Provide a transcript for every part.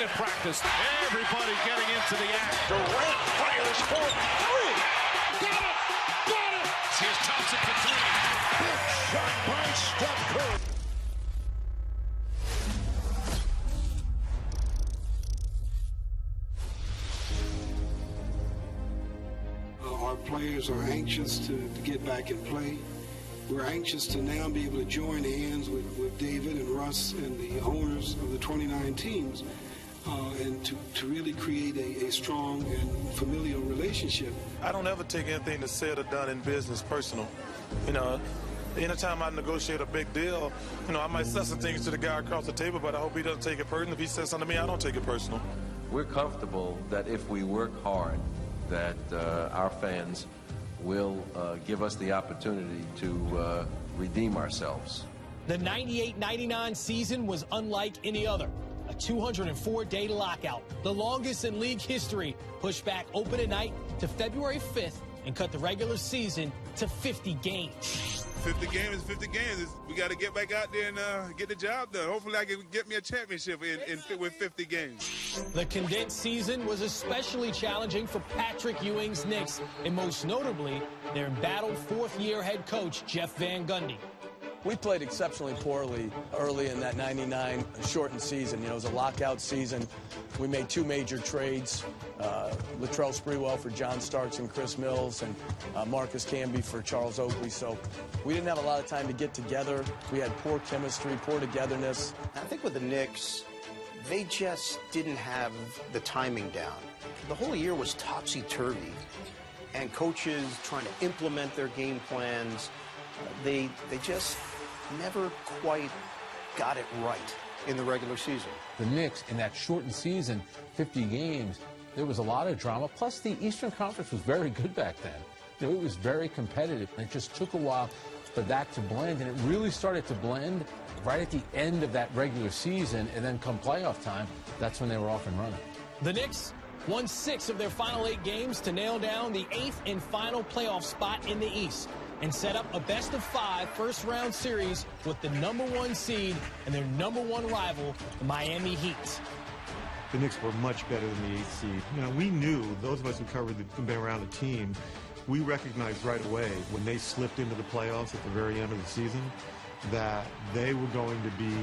at practice. Everybody getting into the act. Durant fires for three. Got it! Got it! Here's Thompson for three. Big shot by Steph Curry. Our players are anxious to get back and play. We're anxious to now be able to join hands with David and Russ and the owners of the 29 teams and to really create a strong and familial relationship. I don't ever take anything that's said or done in business personal. You know, anytime I negotiate a big deal, you know, I might say some things to the guy across the table, but I hope he doesn't take it personal. If he says something to me, I don't take it personal. We're comfortable that if we work hard, that our fans will give us the opportunity to redeem ourselves. The 98-99 season was unlike any other. A 204-day lockout, the longest in league history, pushed back opening night to February 5th and cut the regular season to 50 games. 50 games is 50 games. We got to get back out there and get the job done. Hopefully I can get me a championship with 50 games. The condensed season was especially challenging for Patrick Ewing's Knicks, and most notably, their embattled fourth-year head coach, Jeff Van Gundy. We played exceptionally poorly early in that 99 shortened season. You know, it was a lockout season. We made two major trades, Latrell Sprewell for John Starks and Chris Mills, and Marcus Camby for Charles Oakley. So we didn't have a lot of time to get together. We had poor chemistry, poor togetherness. I think with the Knicks, they just didn't have the timing down. The whole year was topsy-turvy, and coaches trying to implement their game plans, they just never quite got it right in the regular season. The Knicks, in that shortened season, 50 games, there was a lot of drama. Plus, the Eastern Conference was very good back then. You know, it was very competitive, and it just took a while for that to blend, and it really started to blend right at the end of that regular season, and then come playoff time, that's when they were off and running. The Knicks won 6 of their final 8 games to nail down the 8th and final playoff spot in the East, and set up a best-of-5 first-round series with the #1 seed and their #1 rival, the Miami Heat. The Knicks were much better than the 8th seed. You know, we knew, those of us who covered who've been around the team, we recognized right away when they slipped into the playoffs at the very end of the season that they were going to be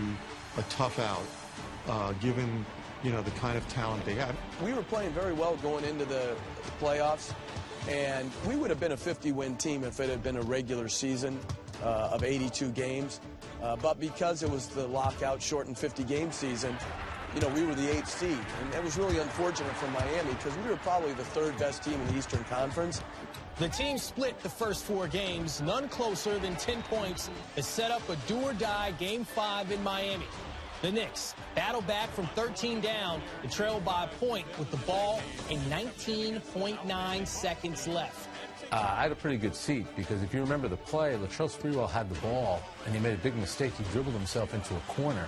a tough out, given, you know, the kind of talent they had. We were playing very well going into the playoffs. And we would have been a 50-win team if it had been a regular season of 82 games. But because it was the lockout shortened 50-game season, you know, we were the 8th seed. And it was really unfortunate for Miami because we were probably the 3rd best team in the Eastern Conference. The team split the first 4 games, none closer than 10 points, to set up a do-or-die Game 5 in Miami. The Knicks battle back from 13 down to trail by a point with the ball and 19.9 seconds left. I had a pretty good seat because if you remember the play, Latrell Sprewell had the ball and he made a big mistake. He dribbled himself into a corner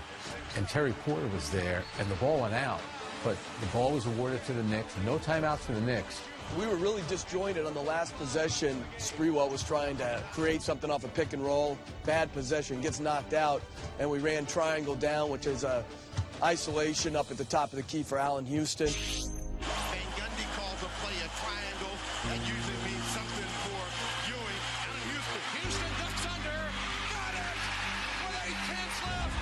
and Terry Porter was there and the ball went out. But the ball was awarded to the Knicks. No timeouts for the Knicks. We were really disjointed on the last possession. Sprewell was trying to create something off a pick and roll. Bad possession, gets knocked out, and we ran triangle down, which is a isolation up at the top of the key for Allan Houston. Van Gundy calls a play a triangle. That usually means something for Ewing. Allan Houston. Houston ducks under. Got it! With 8 tenths left.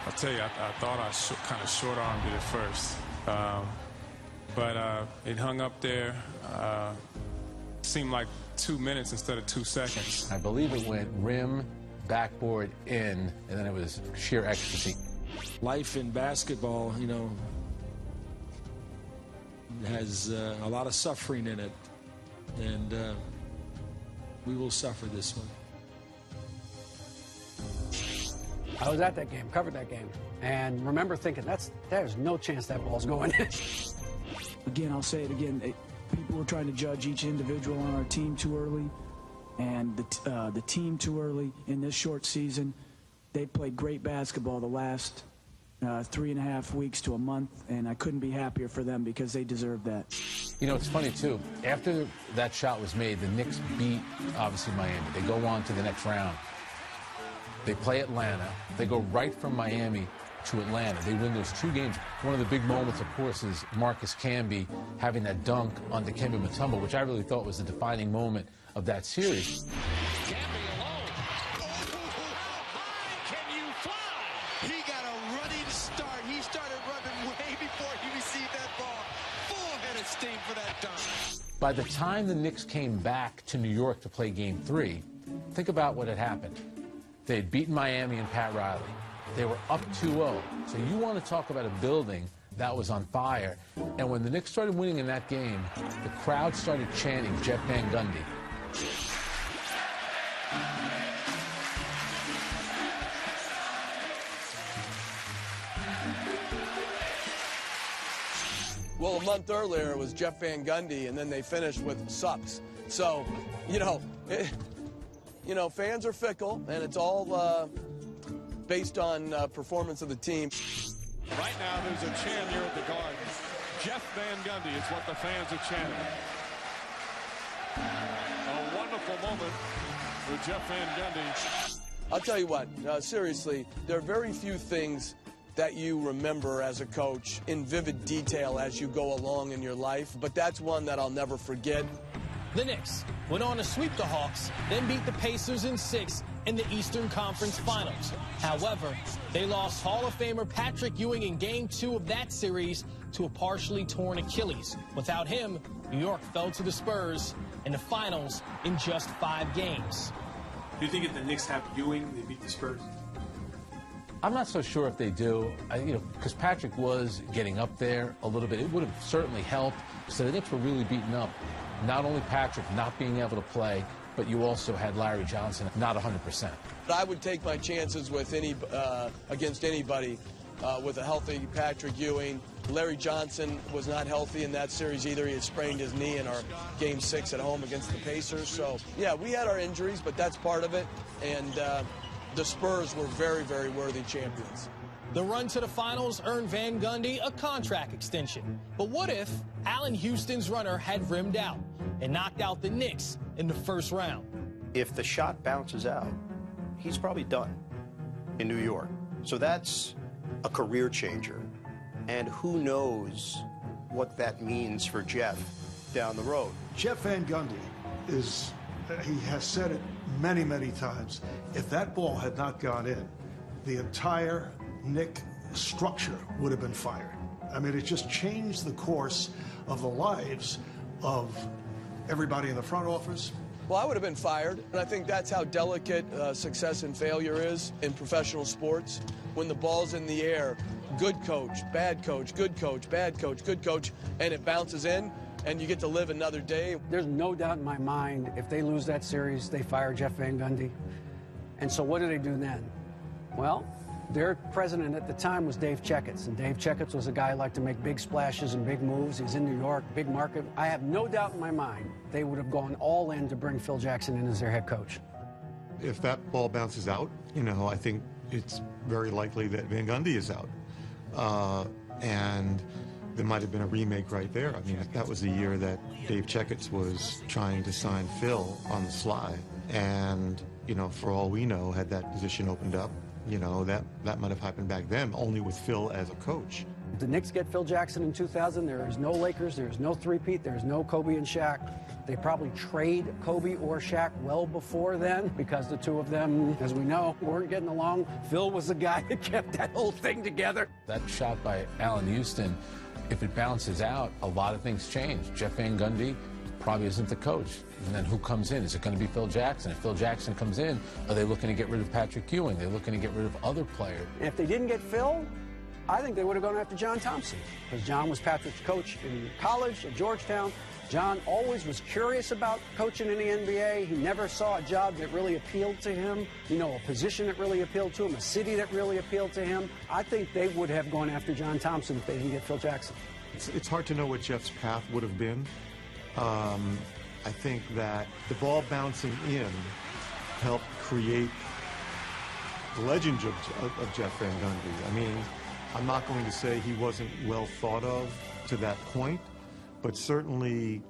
I'll tell you, I thought I kind of short-armed it at first. But it hung up there, seemed like 2 minutes instead of 2 seconds. I believe it went rim, backboard, in, and then it was sheer ecstasy. Life in basketball, you know, has a lot of suffering in it, and we will suffer this one. I was at that game, covered that game, and remember thinking, there's no chance that ball's going in. Again, I'll say it again. People were trying to judge each individual on our team too early, and the team too early in this short season. They played great basketball the last 3.5 weeks to a month, and I couldn't be happier for them because they deserve that. You know, it's funny, too. After that shot was made, the Knicks beat, obviously, Miami. They go on to the next round. They play Atlanta. They go right from Miami to Atlanta. They win those 2 games. One of the big moments, of course, is Marcus Camby having that dunk on Dikembe Mutombo, which I really thought was the defining moment of that series. He got a running start. He started running way before he received that ball. Full head of steam for that dunk. By the time the Knicks came back to New York to play Game 3, think about what had happened. They had beaten Miami and Pat Riley. They were up 2-0. So you want to talk about a building that was on fire. And when the Knicks started winning in that game, the crowd started chanting Jeff Van Gundy. Well, a month earlier it was Jeff Van Gundy, and then they finished with sucks. So, you know, fans are fickle, and it's all based on performance of the team. Right now, there's a chant here at the Garden. Jeff Van Gundy is what the fans are chanting. A wonderful moment for Jeff Van Gundy. I'll tell you what, seriously, there are very few things that you remember as a coach in vivid detail as you go along in your life, but that's one that I'll never forget. The Knicks went on to sweep the Hawks, then beat the Pacers in 6 in the Eastern Conference Finals. However, they lost Hall of Famer Patrick Ewing in Game 2 of that series to a partially torn Achilles. Without him, New York fell to the Spurs in the finals in just 5 games. Do you think if the Knicks have Ewing, they beat the Spurs? I'm not so sure if they do, because Patrick was getting up there a little bit. It would have certainly helped. So the Knicks were really beaten up. Not only Patrick not being able to play, but you also had Larry Johnson not 100%. I would take my chances with against anybody with a healthy Patrick Ewing. Larry Johnson was not healthy in that series either. He had sprained his knee in our Game 6 at home against the Pacers. So, yeah, we had our injuries, but that's part of it. And the Spurs were very, very worthy champions. The run to the finals earned Van Gundy a contract extension. But what if Allan Houston's runner had rimmed out and knocked out the Knicks in the first round? If the shot bounces out, he's probably done in New York. So that's a career changer. And who knows what that means for Jeff down the road. Jeff Van Gundy is, he has said it many, many times, if that ball had not gone in, the entire Knick structure would have been fired. I mean, it just changed the course of the lives of everybody in the front office. Well, I would have been fired, and I think that's how delicate success and failure is in professional sports. When the ball's in the air, good coach, bad coach, good coach, bad coach, good coach, and it bounces in, and you get to live another day. There's no doubt in my mind, if they lose that series, they fire Jeff Van Gundy. And so what do they do then? Well, their president at the time was Dave Checketts, and Dave Checketts was a guy who liked to make big splashes and big moves. He's in New York, big market. I have no doubt in my mind they would have gone all in to bring Phil Jackson in as their head coach. If that ball bounces out, I think it's very likely that Van Gundy is out. And there might have been a remake right there. I mean, that was the year that Dave Checketts was trying to sign Phil on the sly. And, for all we know, had that position opened up, that might have happened back then, only with Phil as a coach. The Knicks get Phil Jackson in 2000. There is no Lakers. There is no three-peat. There is no Kobe and Shaq. They probably trade Kobe or Shaq well before then because the two of them, as we know, weren't getting along. Phil was the guy that kept that whole thing together. That shot by Allan Houston, if it bounces out, a lot of things change. Jeff Van Gundy probably isn't the coach. And then who comes in? Is it going to be Phil Jackson? If Phil Jackson comes in, are they looking to get rid of Patrick Ewing? They're looking to get rid of other players. And if they didn't get Phil, I think they would have gone after John Thompson, because John was Patrick's coach in college at Georgetown. John always was curious about coaching in the NBA. He never saw a job that really appealed to him, a position that really appealed to him, a city that really appealed to him. I think they would have gone after John Thompson if they didn't get Phil Jackson. It's hard to know what Jeff's path would have been. I think that the ball bouncing in helped create the legend of Jeff Van Gundy. I mean, I'm not going to say he wasn't well thought of to that point, but certainly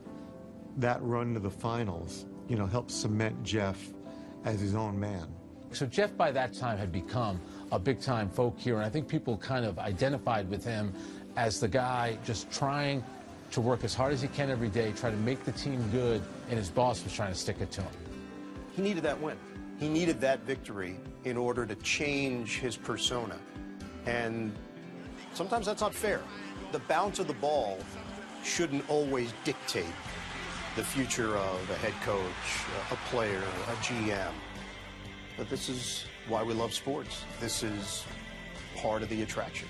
that run to the finals, helped cement Jeff as his own man. So Jeff by that time had become a big-time folk here, and I think people kind of identified with him as the guy just trying to work as hard as he can every day, try to make the team good, and his boss was trying to stick it to him. He needed that win. He needed that victory in order to change his persona. And sometimes that's not fair. The bounce of the ball shouldn't always dictate the future of a head coach, a player, a GM. But this is why we love sports. This is part of the attraction.